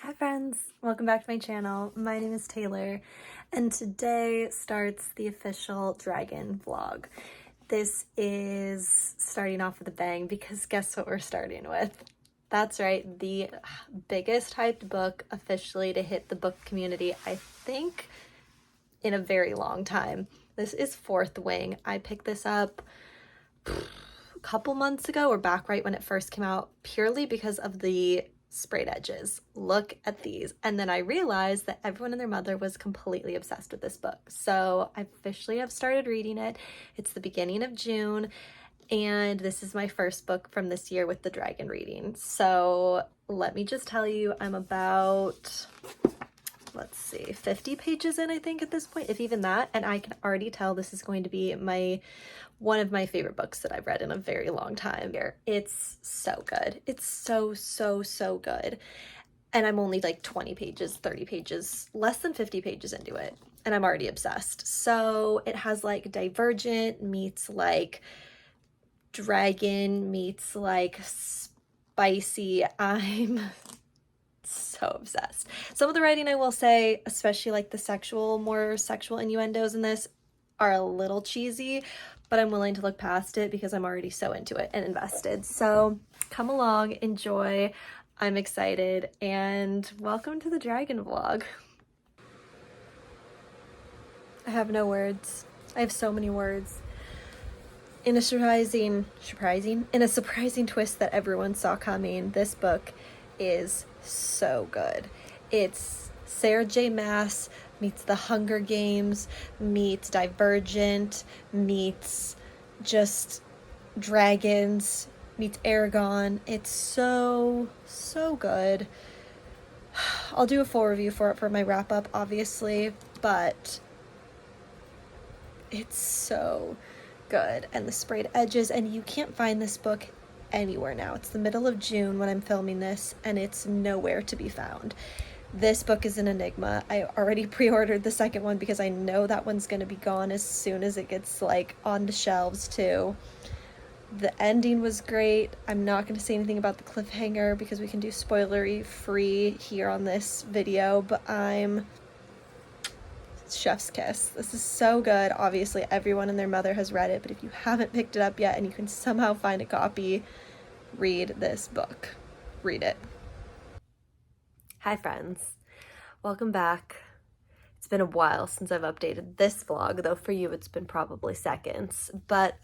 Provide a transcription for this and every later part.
Hi friends, welcome back to my channel. My name is Taylor and today starts the official dragon vlog. This is starting off with a bang because guess what we're starting with? That's right, the biggest hyped book officially to hit the book community, I think, in a very long time. This is Fourth Wing. I picked this up a couple months ago or back right when it first came out purely because of the sprayed edges. Look at these. And then I realized that everyone and their mother was completely obsessed with this book. So I officially have started reading it. It's the beginning of June and this is my first book from this year with the dragon reading. So let me just tell you, I'm about, let's see, 50 pages in, I think, at this point, if even that. And I can already tell this is going to be one of my favorite books that I've read in a very long time. It's so good. It's so good. And I'm only like 20 pages, 30 pages, less than 50 pages into it. And I'm already obsessed. So it has like Divergent meets like Dragon meets like Spicy. I'm so obsessed. Some of the writing, I will say, especially like the more sexual innuendos in this, are a little cheesy, but I'm willing to look past it because I'm already so into it and invested. So come along, enjoy. I'm excited, and welcome to the dragon vlog. I have no words. I have so many words. In a surprising twist that everyone saw coming, this book is so good. It's Sarah J. Maas meets The Hunger Games, meets Divergent, meets just dragons, meets Aragon. It's so good. I'll do a full review for it for my wrap up, obviously, but it's so good. And the sprayed edges, and you can't find this book anywhere now. It's the middle of June when I'm filming this and it's nowhere to be found. This book is an enigma. I already pre-ordered the second one because I know that one's going to be gone as soon as it gets like on the shelves too. The ending was great. I'm not going to say anything about the cliffhanger because we can do spoilery free here on this video, but I'm chef's kiss. This is so good. Obviously everyone and their mother has read it, but if you haven't picked it up yet and you can somehow find a copy, read this book. Read it. Hi friends, welcome back. It's been a while since I've updated this vlog, though for you it's been probably seconds. But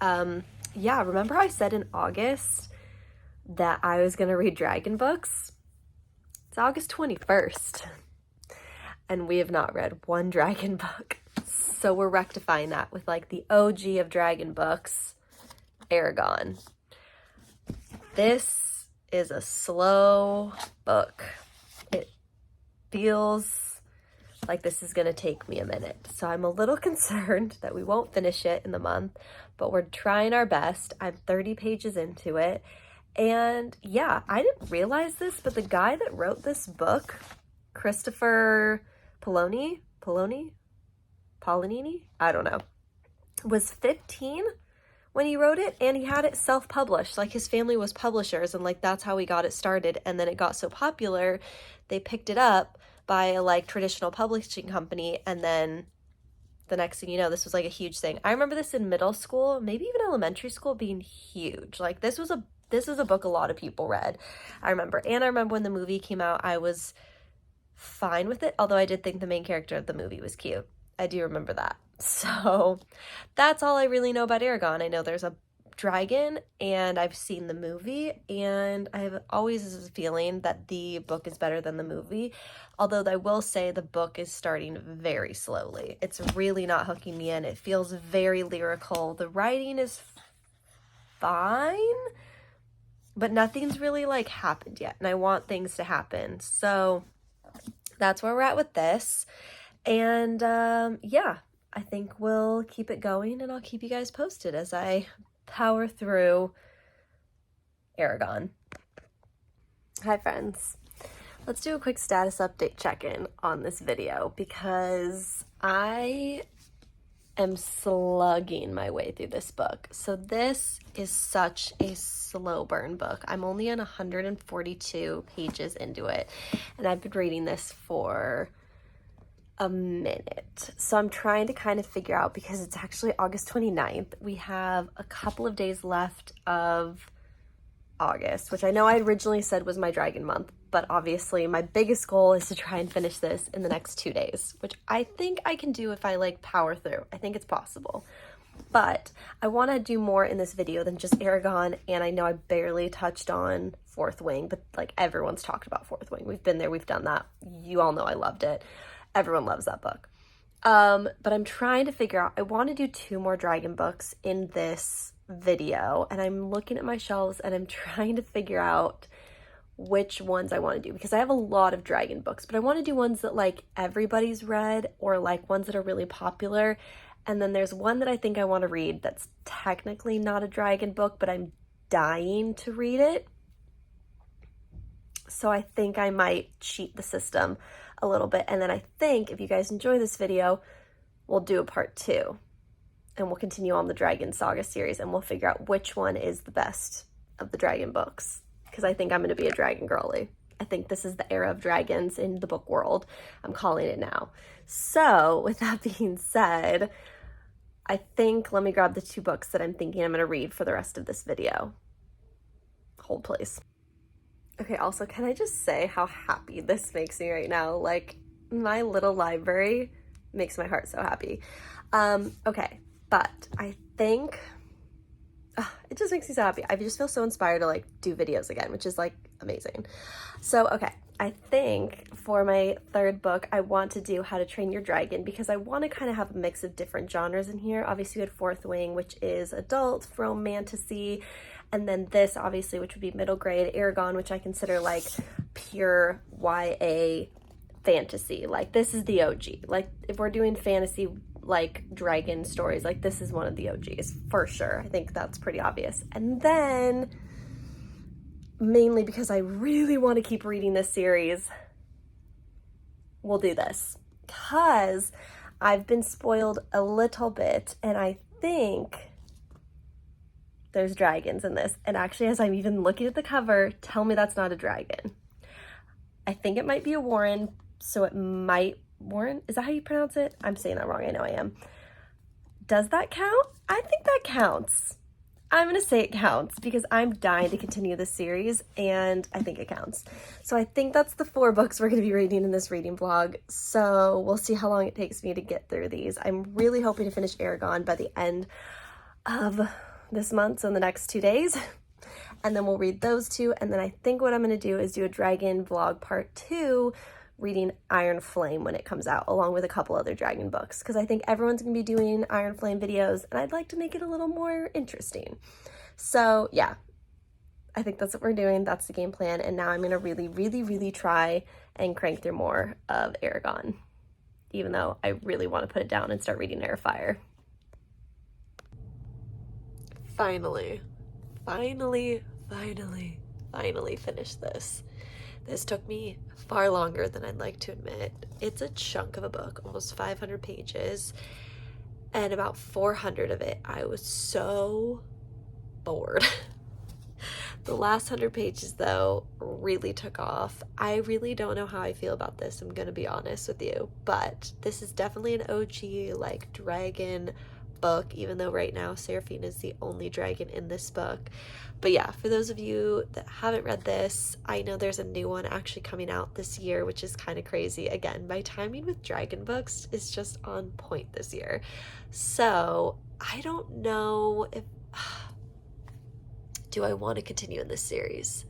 yeah, remember I said in August that I was gonna read dragon books? It's August 21st. And we have not read one dragon book. So we're rectifying that with like the OG of dragon books, Eragon. This is a slow book. It feels like this is gonna take me a minute. So I'm a little concerned that we won't finish it in the month, but we're trying our best. I'm 30 pages into it. And yeah, I didn't realize this, but the guy that wrote this book, Christopher Paolini, I don't know, was 15 when he wrote it, and he had it self-published. Like his family was publishers, and like that's how he got it started. And then it got so popular, they picked it up by a like traditional publishing company, and then the next thing you know, this was like a huge thing. I remember this in middle school, maybe even elementary school, being huge. Like this was a book a lot of people read. I remember when the movie came out, I was fine with it, although I did think the main character of the movie was cute. I do remember that. So that's all I really know about Aragon. I know there's a dragon and I've seen the movie, and I have always a feeling that the book is better than the movie, although I will say the book is starting very slowly. It's really not hooking me in. It feels very lyrical. The writing is fine, but nothing's really like happened yet, and I want things to happen. So that's where we're at with this. And yeah, I think we'll keep it going, and I'll keep you guys posted as I power through Aragon. Hi friends. Let's do a quick status update check-in on this video because I am slugging my way through this book. So this is such a slow burn book. I'm only on 142 pages into it, and I've been reading this for a minute. So I'm trying to kind of figure out, because it's actually August 29th. We have a couple of days left of August, which I know I originally said was my dragon month, but obviously my biggest goal is to try and finish this in the next 2 days, which I think I can do if I like power through. I think it's possible. But I want to do more in this video than just Aragon, and I know I barely touched on Fourth Wing, but like everyone's talked about Fourth Wing. We've been there, we've done that. You all know I loved it. Everyone loves that book. But I'm trying to figure out, I want to do 2 more dragon books in this video, and I'm looking at my shelves and I'm trying to figure out which ones I want to do, because I have a lot of dragon books, but I want to do ones that like everybody's read, or like ones that are really popular. And then there's one that I think I want to read that's technically not a dragon book, but I'm dying to read it. So I think I might cheat the system a little bit. And then I think if you guys enjoy this video, we'll do a part 2. And we'll continue on the Dragon Saga series, and we'll figure out which one is the best of the dragon books. Because I think I'm going to be a dragon girly. I think this is the era of dragons in the book world. I'm calling it now. So with that being said, I think, let me grab the 2 books that I'm thinking I'm going to read for the rest of this video. Hold please. Okay, also, can I just say how happy this makes me right now? Like, my little library makes my heart so happy. Okay. But I think it just makes me so happy. I just feel so inspired to like do videos again, which is like amazing. So, okay, I think for my 3rd book, I want to do How to Train Your Dragon, because I want to kind of have a mix of different genres in here. Obviously, we had Fourth Wing, which is adult romantasy, and then this, obviously, which would be middle grade, Eragon, which I consider like pure YA fantasy. Like, this is the OG. Like, if we're doing fantasy like dragon stories, like this is one of the OGs for sure. I think that's pretty obvious. And then, mainly because I really want to keep reading this series, we'll do this because I've been spoiled a little bit, and I think there's dragons in this. And actually, as I'm even looking at the cover, tell me that's not a dragon. I think it might be a Warren, so it might, Warren, is that how you pronounce it? I'm saying that wrong, I know I am. Does that count? I think that counts. I'm gonna say it counts because I'm dying to continue this series, and I think it counts. So I think that's the 4 books we're gonna be reading in this reading vlog. So we'll see how long it takes me to get through these. I'm really hoping to finish Aragon by the end of this month, so in the next 2 days. And then we'll read those 2, and then I think what I'm gonna do is do a dragon vlog part 2, reading Iron Flame when it comes out, along with a couple other dragon books, because I think everyone's gonna be doing Iron Flame videos, and I'd like to make it a little more interesting. So yeah, I think that's what we're doing. That's the game plan, and now I'm gonna really try and crank through more of Aragon, even though I really want to put it down and start reading Heir of Fire. Finally finished this. This took me far longer than I'd like to admit. It's a chunk of a book, almost 500 pages, and about 400 of it I was so bored. The last 100 pages, though, really took off. I really don't know how I feel about this, I'm gonna be honest with you, but this is definitely an OG, like, dragon book, even though right now Seraphine is the only dragon in this book. But yeah, for those of you that haven't read this, I know there's a new one actually coming out this year, which is kind of crazy. Again, my timing with dragon books is just on point this year. So I don't know if do I want to continue in this series?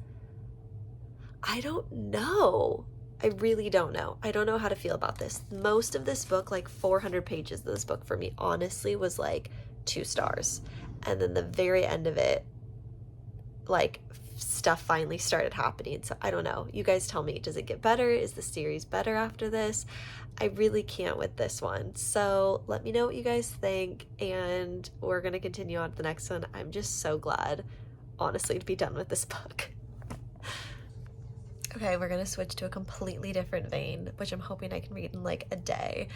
I don't know. I really don't know. I don't know how to feel about this. Most of this book, like 400 pages of this book for me, honestly was like 2 stars. And then the very end of it, like, stuff finally started happening. So I don't know. You guys tell me, does it get better? Is the series better after this? I really can't with this one. So let me know what you guys think, and we're going to continue on to the next one. I'm just so glad, honestly, to be done with this book. Okay, we're gonna switch to a completely different vein, which I'm hoping I can read in like a day.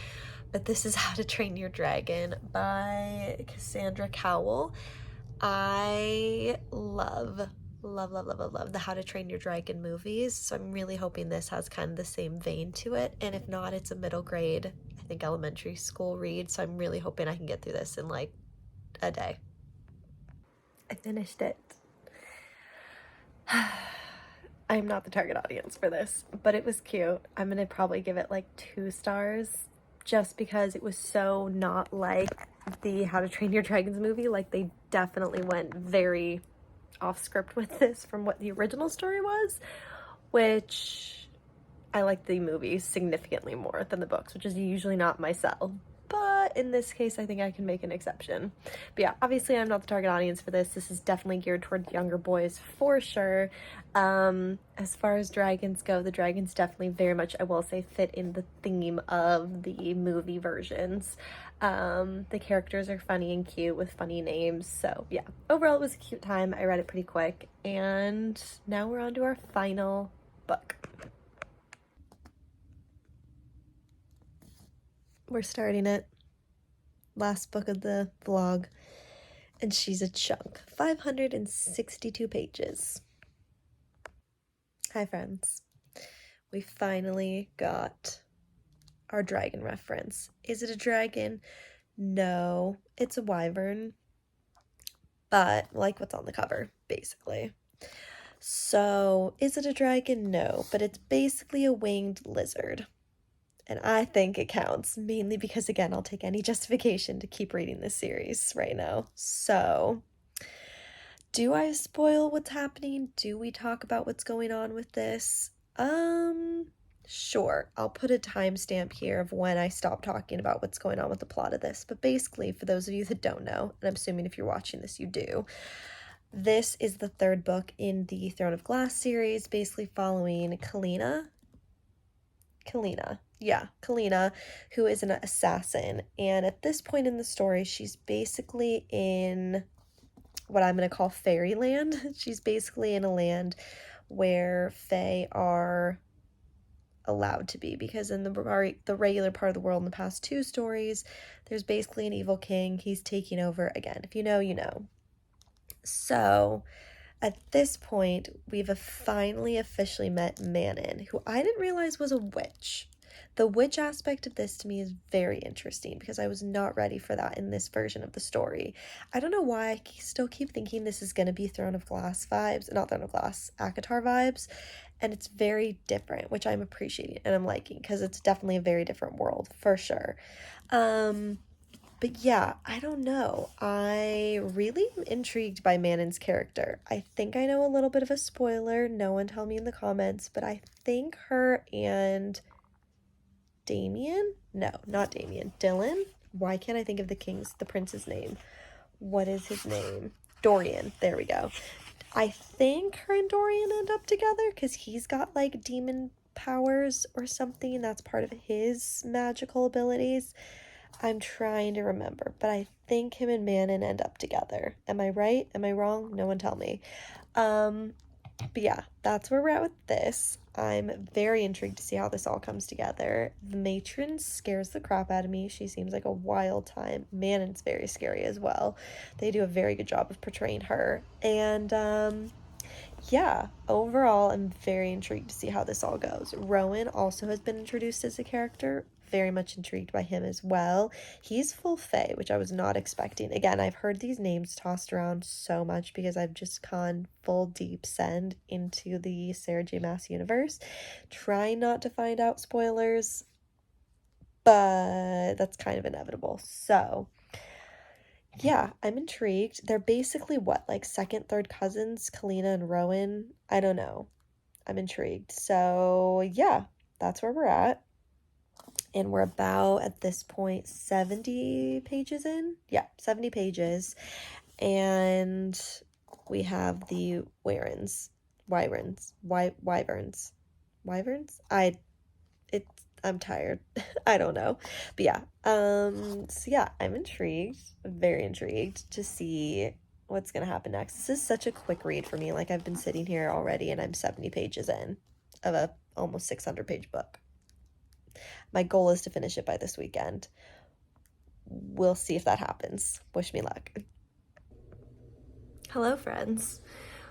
But this is How to Train Your Dragon by Cassandra Cowell. I love the How to Train Your Dragon movies, so I'm really hoping this has kind of the same vein to it. And if not, it's a middle grade, I think elementary school read, so I'm really hoping I can get through this in like a day. I finished it. I'm not the target audience for this, but it was cute. I'm gonna probably give it like 2 stars just because it was so not like the How to Train Your Dragons movie. Like, they definitely went very off script with this from what the original story was, which I like the movie significantly more than the books, which is usually not my style. But in this case, I think I can make an exception. But yeah, obviously I'm not the target audience for this. This is definitely geared toward younger boys for sure. As far as dragons go, the dragons definitely very much, I will say, fit in the theme of the movie versions. The characters are funny and cute with funny names. So yeah, overall it was a cute time. I read it pretty quick. And now we're on to our final book. We're starting it. Last book of the vlog. And she's a chunk. 562 pages. Hi, friends. We finally got our dragon reference. Is it a dragon? No, it's a wyvern. But like what's on the cover, basically. So, is it a dragon? No, but it's basically a winged lizard. And I think it counts, mainly because, again, I'll take any justification to keep reading this series right now. So, do I spoil what's happening? Do we talk about what's going on with this? Sure. I'll put a timestamp here of when I stop talking about what's going on with the plot of this. But basically, for those of you that don't know, and I'm assuming if you're watching this, you do, this is the 3rd book in the Throne of Glass series, basically following Kalina, who is an assassin. And at this point in the story, she's basically in what I'm going to call fairyland. She's basically in a land where fae are allowed to be, because in the regular part of the world in the past 2 stories, there's basically an evil king. He's taking over again. If you know, you know. So at this point, we've finally officially met Manon, who I didn't realize was a witch. The witch aspect of this to me is very interesting because I was not ready for that in this version of the story. I don't know why I still keep thinking this is going to be Throne of Glass vibes, not Throne of Glass, ACOTAR vibes, and it's very different, which I'm appreciating and I'm liking because it's definitely a very different world for sure. But yeah, I don't know. I really am intrigued by Manon's character. I think I know a little bit of a spoiler. No one tell me in the comments, but I think her and Damien? No, not Damien. Dylan? Why can't I think of the prince's name? What is his name? Dorian. There we go. I think her and Dorian end up together because he's got like demon powers or something. That's part of his magical abilities. I'm trying to remember, but I think him and Manon end up together. Am I right? Am I wrong? No one tell me. But yeah, that's where we're at with this. I'm very intrigued to see how this all comes together. The matron scares the crap out of me. She seems like a wild time. Manon's very scary as well. They do a very good job of portraying her. And yeah, overall, I'm very intrigued to see how this all goes. Rowan also has been introduced as a character. Very much intrigued by him as well. He's full fae, which I was not expecting. Again, I've heard these names tossed around so much because I've just gone full deep send into the Sarah J. Maas universe, trying not to find out spoilers, but that's kind of inevitable. So yeah, I'm intrigued. They're basically what, like 2nd, 3rd cousins, Kalina and Rowan? I don't know. I'm intrigued. So yeah, that's where we're at. And we're about, at this point, 70 pages in. Yeah, 70 pages. And we have the wyverns. I'm tired. I don't know. But yeah. So yeah, I'm intrigued. Very intrigued to see what's gonna happen next. This is such a quick read for me. Like, I've been sitting here already and I'm 70 pages in. of a almost 600-page book. My goal is to finish it by this weekend. We'll see if that happens. Wish me luck. Hello, friends.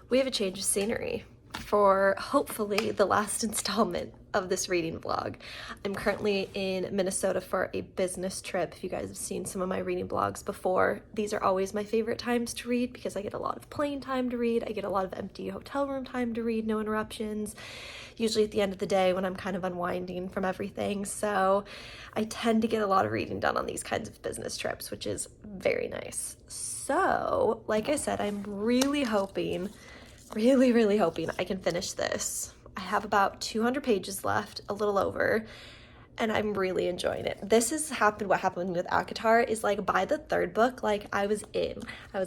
We have a change of scenery for hopefully the last installment of this reading vlog. I'm currently in Minnesota for a business trip. If you guys have seen some of my reading vlogs before, these are always my favorite times to read because I get a lot of plane time to read. I get a lot of empty hotel room time to read, no interruptions, usually at the end of the day when I'm kind of unwinding from everything. So I tend to get a lot of reading done on these kinds of business trips, which is very nice. So, like I said, I'm really hoping I can finish this. I have about 200 pages left, a little over, and I'm really enjoying it. This has happened, what happened with ACOTAR is like by the third book, like I was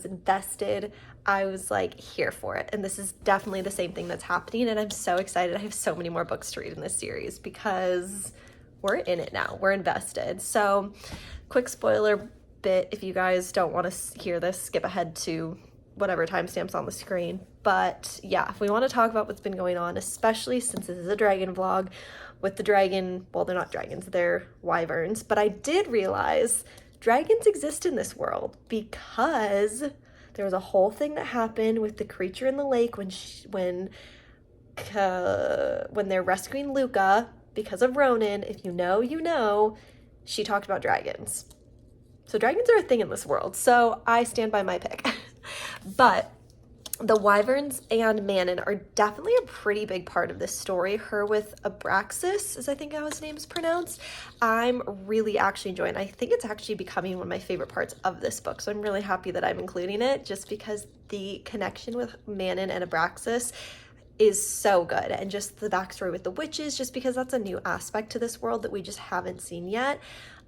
invested, I was like here for it. And this is definitely the same thing that's happening, and I'm so excited. I have so many more books to read in this series because we're in it now, we're invested. So quick spoiler bit, if you guys don't want to hear this, skip ahead to whatever timestamps on the screen. But yeah, if we want to talk about what's been going on, especially since this is a dragon vlog with the dragon, well, they're not dragons, they're wyverns, but I did realize dragons exist in this world because there was a whole thing that happened with the creature in the lake when they're rescuing Luca because of Ronan. If you know, you know, she talked about dragons. So dragons are a thing in this world, so I stand by my pick. But the wyverns and Manon are definitely a pretty big part of this story. Her with Abraxas, as I think how his name is pronounced. I'm really actually enjoying it. I think it's actually becoming one of my favorite parts of this book, so I'm really happy that I'm including it just because the connection with Manon and Abraxas is so good, and just the backstory with the witches, just because that's a new aspect to this world that we just haven't seen yet.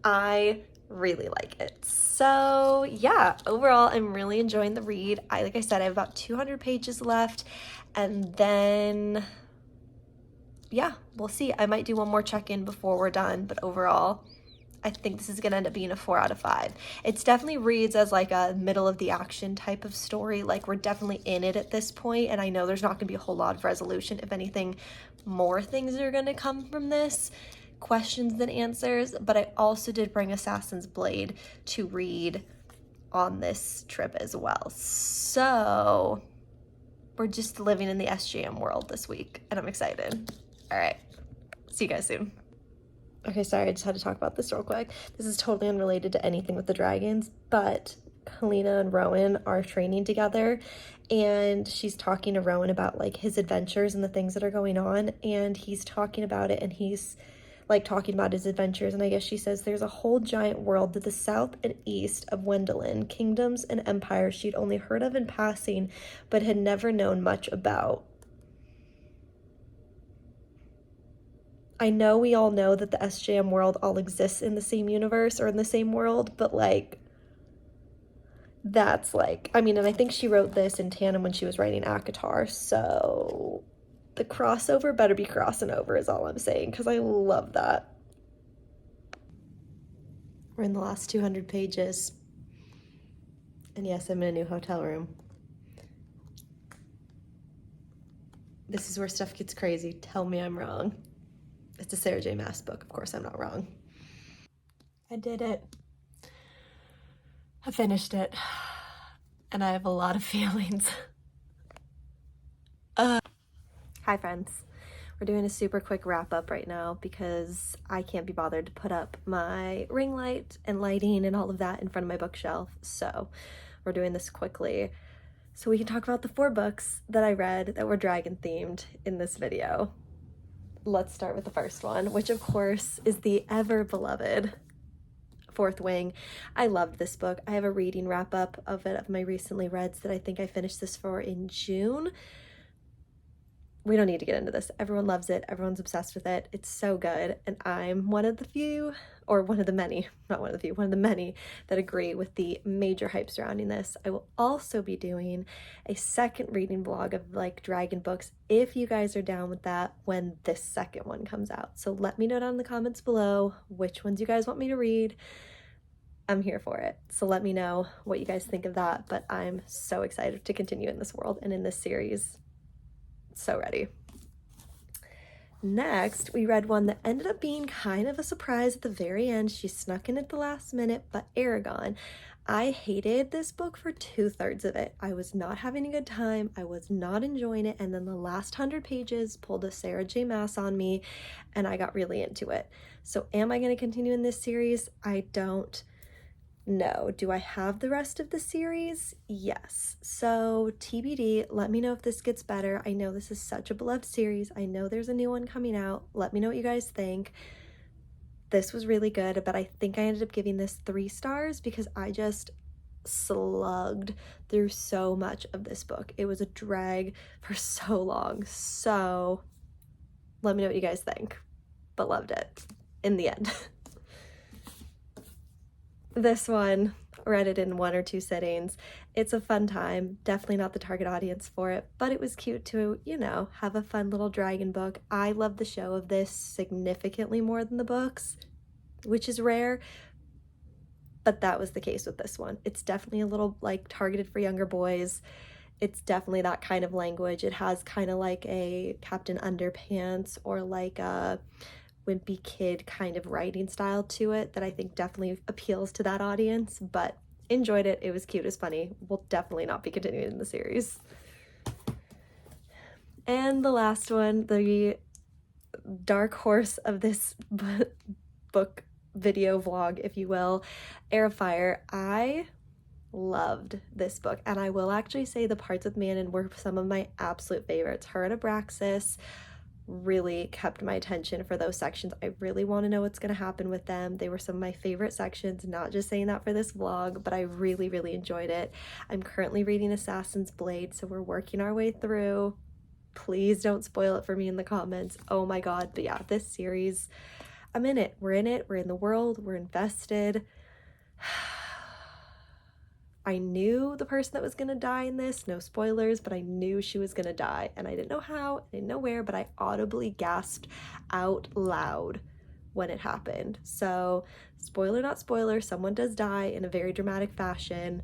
I really like it. So yeah, overall I'm really enjoying the read. Like I said, I have about 200 pages left, and then yeah, we'll see. I might do one more check-in before we're done, but overall I think this is gonna end up being a 4 out of 5. It's definitely reads as like a middle of the action type of story. Like we're definitely in it at this point, and I know there's not gonna be a whole lot of resolution. If anything, more things are gonna come from this, questions than answers. But I also did bring Assassin's Blade to read on this trip as well. So we're just living in the SJM world this week, and I'm excited. All right, see you guys soon. Okay, sorry, I just had to talk about this real quick. This is totally unrelated to anything with the dragons, but Helena and Rowan are training together, and she's talking to Rowan about like his adventures and the things that are going on, and he's talking about it, and he's like talking about his adventures, and I guess she says there's a whole giant world to the south and east of Wendelin, kingdoms and empires she'd only heard of in passing, but had never known much about. I know we all know that the SJM world all exists in the same universe or in the same world, but like, that's like, I mean, and I think she wrote this in tandem when she was writing ACOTAR, so the crossover better be crossing over is all I'm saying, because I love that. We're in the last 200 pages, and yes, I'm in a new hotel room. This is where stuff gets crazy. Tell me I'm wrong. It's a Sarah J. Maas book. Of course I'm not wrong. I did it. I finished it. And I have a lot of feelings. Hi friends. We're doing a super quick wrap up right now because I can't be bothered to put up my ring light and lighting and all of that in front of my bookshelf. So we're doing this quickly so we can talk about the 4 books that I read that were dragon themed in this video. Let's start with the first one, which of course is the ever beloved Fourth Wing. I loved this book. I have a reading wrap up of it, of my recently reads that I think I finished this for in June. We don't need to get into this. Everyone loves it. Everyone's obsessed with it. It's so good. And I'm one of the few, or one of the many, not one of the few, one of the many that agree with the major hype surrounding this. I will also be doing a second reading vlog of like dragon books if you guys are down with that when this second one comes out. So let me know down in the comments below which ones you guys want me to read. I'm here for it. So let me know what you guys think of that. But I'm so excited to continue in this world and in this series. So ready. Next, we read one that ended up being kind of a surprise at the very end. She snuck in at the last minute, but Aragon. I hated this book for 2/3 of it. I was not having a good time. I was not enjoying it. And then the last 100 pages pulled a Sarah J. Maas on me, and I got really into it. So am I going to continue in this series? I don't know. Do I have the rest of the series? Yes. So TBD, let me know if this gets better. I know this is such a beloved series. I know there's a new one coming out. Let me know what you guys think. This was really good, but I think I ended up giving this 3 stars because I just slugged through so much of this book. It was a drag for so long. So let me know what you guys think, but loved it in the end. This one, read it in 1 or 2 sittings. It's a fun time. Definitely not the target audience for it, but it was cute to, you know, have a fun little dragon book. I love the show of this significantly more than the books, which is rare, but that was the case with this one. It's definitely a little like targeted for younger boys. It's definitely that kind of language. It has kind of like a Captain Underpants or like a wimpy kid kind of writing style to it that I think definitely appeals to that audience, but enjoyed it. It was cute, it's funny. Will definitely not be continuing in the series. And the last one, the dark horse of this book video vlog, if you will, Heir of Fire. I loved this book, and I will actually say the parts with Manon were some of my absolute favorites. Her and Abraxas really kept my attention for those sections. I really want to know what's going to happen with them. They were some of my favorite sections, not just saying that for this vlog, but I really, really enjoyed it. I'm currently reading Assassin's Blade, so we're working our way through. Please don't spoil it for me in the comments. Oh my god. But yeah, this series, I'm in it. We're in it. We're in the world. We're invested. I knew the person that was going to die in this, no spoilers, but I knew she was going to die, and I didn't know how, I didn't know where, but I audibly gasped out loud when it happened. So spoiler, not spoiler, someone does die in a very dramatic fashion,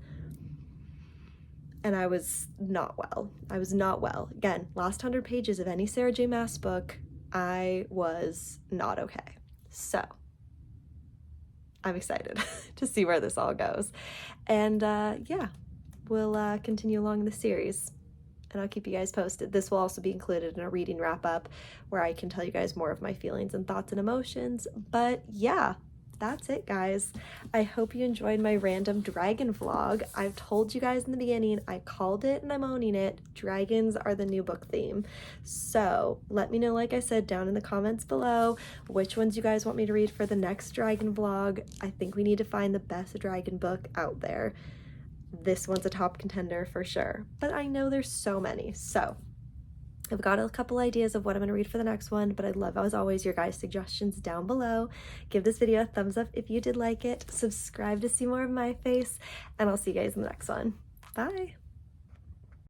and I was not well. I was not well. Again, last 100 pages of any Sarah J. Maas book, I was not okay. So I'm excited to see where this all goes. And yeah, we'll continue along the series, and I'll keep you guys posted. This will also be included in a reading wrap-up where I can tell you guys more of my feelings and thoughts and emotions. But yeah, that's it, guys. I hope you enjoyed my random dragon vlog. I've told you guys in the beginning, I called it and I'm owning it. Dragons are the new book theme. So let me know, like I said, down in the comments below, which ones you guys want me to read for the next dragon vlog. I think we need to find the best dragon book out there. This one's a top contender for sure, but I know there's so many. So I've got a couple ideas of what I'm going to read for the next one, but I'd love, as always, your guys' suggestions down below. Give this video a thumbs up if you did like it. Subscribe to see more of my face, and I'll see you guys in the next one. Bye!